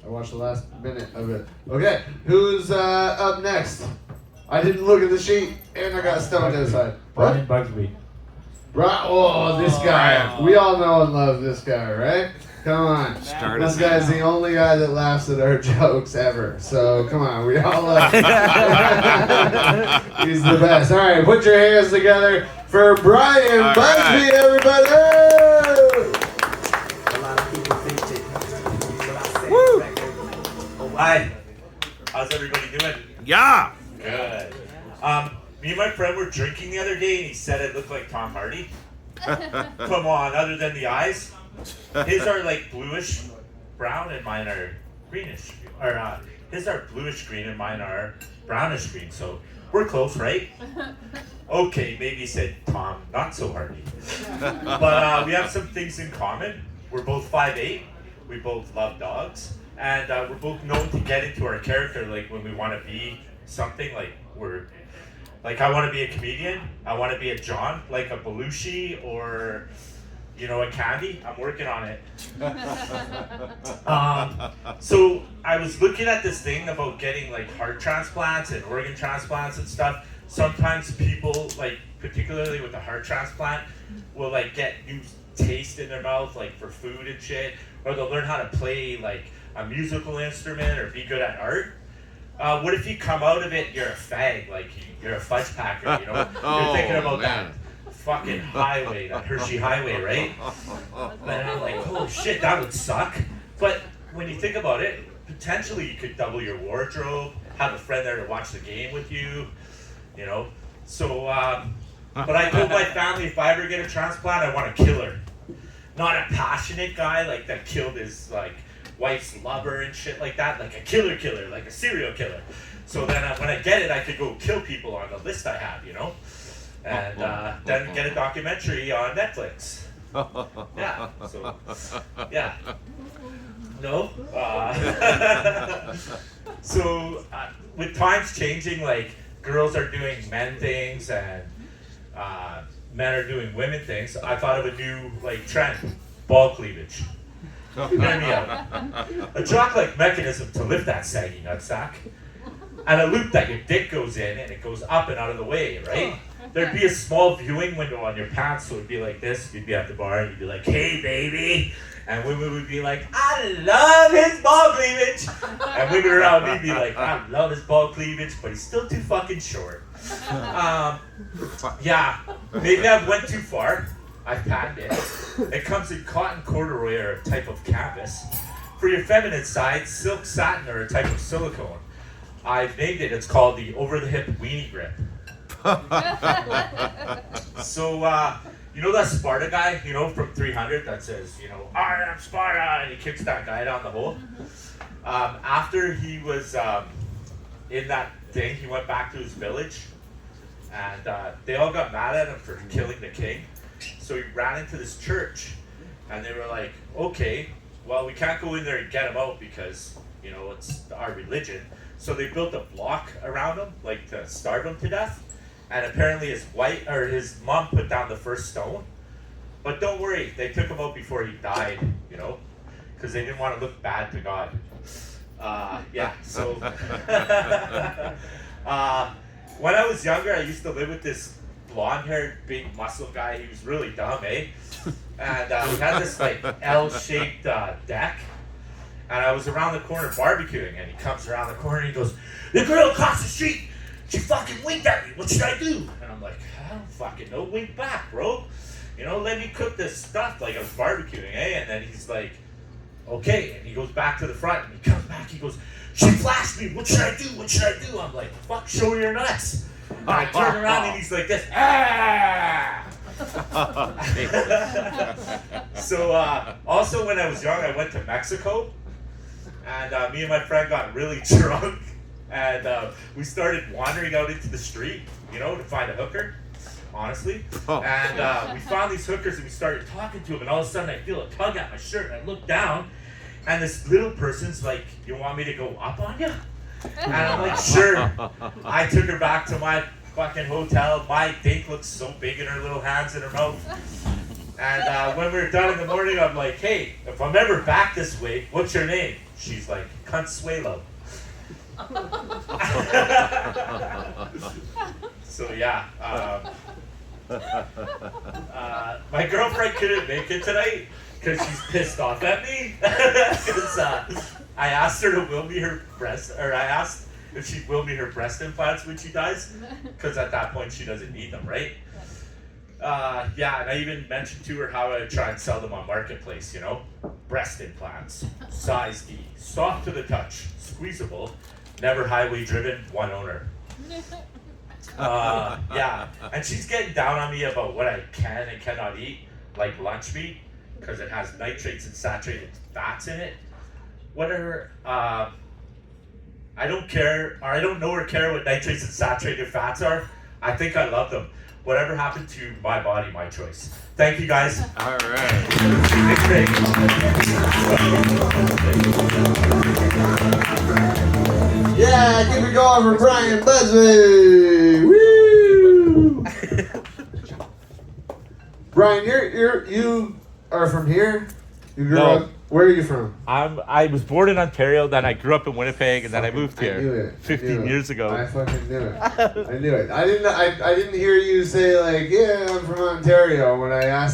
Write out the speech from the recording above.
I watched the last minute of it. Okay, who's up next? I didn't look at the sheet, and I got stoned outside. Brian Bugsby. Oh, this guy. We all know and love this guy, right? Come on. This guy's the only guy that laughs at our jokes ever. So, come on. We all love him. He's the best. All right, put your hands together for Brian Bugsby, everybody. A lot of people think it. Woo! Hi. How's everybody doing? Yeah. Good. Me and my friend were drinking the other day, and he said I looked like Tom Hardy. Come on, other than the eyes. His are like bluish brown, and mine are greenish. Or his are bluish green, and mine are brownish green. So we're close, right? Okay, maybe he said Tom, not so Hardy. But we have some things in common. We're both 5'8". We both love dogs, and we're both known to get into our character, like when we want to be something. Like I want to be a comedian. I want to be a John, like a Belushi or, a Candy. I'm working on it. So I was looking at this thing about getting like heart transplants and organ transplants and stuff. Sometimes people, like particularly with a heart transplant, will like get new taste in their mouth, like for food and shit, or they'll learn how to play like a musical instrument or be good at art. What if you come out of it, you're a fag, like you're a fudge packer, You're thinking about that fucking highway, that Hershey Highway, right? And I'm like, oh shit, that would suck. But when you think about it, potentially you could double your wardrobe, have a friend there to watch the game with you, So, but I told my family if I ever get a transplant, I want a killer. Not a passionate guy like that killed his like wife's lover and shit like that, like a killer, like a serial killer. So then when I get it, I could go kill people on the list I have, and then get a documentary on Netflix. Yeah, so, yeah. No? So with times changing, like girls are doing men things and men are doing women things, I thought of a new like trend, ball cleavage. Hear me out. A jock-like mechanism to lift that saggy nutsack, and a loop that your dick goes in and it goes up and out of the way, right? There'd be a small viewing window on your pants, so it'd be like this. You'd be at the bar and you'd be like, "Hey, baby," and women would be like, "I love his ball cleavage," and women around me be like, "I love his ball cleavage, but he's still too fucking short." Yeah, maybe I went too far. I packed it. It comes in cotton corduroy or a type of canvas. For your feminine side, silk satin or a type of silicone. I've named it. It's called the over-the-hip weenie grip. So, that Sparta guy, from 300 that says, "I am Sparta," and he kicks that guy down the hole. After he was in that thing, he went back to his village, and they all got mad at him for killing the king. So he ran into this church, and they were like, "Okay, well, we can't go in there and get him out because, it's our religion." So they built a block around him, like to starve him to death. And apparently his mom put down the first stone. But don't worry, they took him out before he died, because they didn't want to look bad to God. So when I was younger, I used to live with this blonde-haired, big muscle guy. He was really dumb, eh? And we had this like L-shaped deck, and I was around the corner barbecuing, and he comes around the corner and he goes, "The girl across the street, she fucking winked at me. What should I do?" And I'm like, "I don't fucking know. Wink back, bro. Let me cook this stuff." Like I was barbecuing, eh? And then he's like, "Okay." And he goes back to the front, and he comes back. He goes, "She flashed me. What should I do? What should I do?" I'm like, "Fuck, show your nuts." And I turn around and he's like this. "Ah!" So also when I was young, I went to Mexico, and me and my friend got really drunk, and we started wandering out into the street, to find a hooker, honestly. And we found these hookers, and we started talking to them, and all of a sudden I feel a tug at my shirt, and I look down, and this little person's like, "You want me to go up on you?" And I'm like, "Sure." I took her back to my fucking hotel. My dink looked so big in her little hands and her mouth. And when we're done in the morning, I'm like, hey, if I'm ever back this way, what's your name? She's like, Consuelo. So yeah, my girlfriend couldn't make it tonight because she's pissed off at me. Because I asked her to will me her breast, or I asked if she'd will me her breast implants when she dies, because at that point she doesn't need them, right? Yeah, and I even mentioned to her how I try and sell them on Marketplace, you know? Breast implants, size D, soft to the touch, squeezable, never highway driven, one owner. Yeah, and she's getting down on me about what I can and cannot eat, like lunch meat, because it has nitrates and saturated fats in it. Whatever, I don't care, or I don't know or care what nitrates and saturated fats are. I think I love them. Whatever happened to my body, my choice. Thank you guys. All right. It's great. Yeah, keep it going for Brian Busby. Woo! Brian, you are from here? You grew No. up. Where are you from? I was born in Ontario, then I grew up in Winnipeg, and then I moved I knew here it. I 15 knew it. years ago. I fucking knew it. I knew it. I didn't hear you say like, yeah, I'm from Ontario when I asked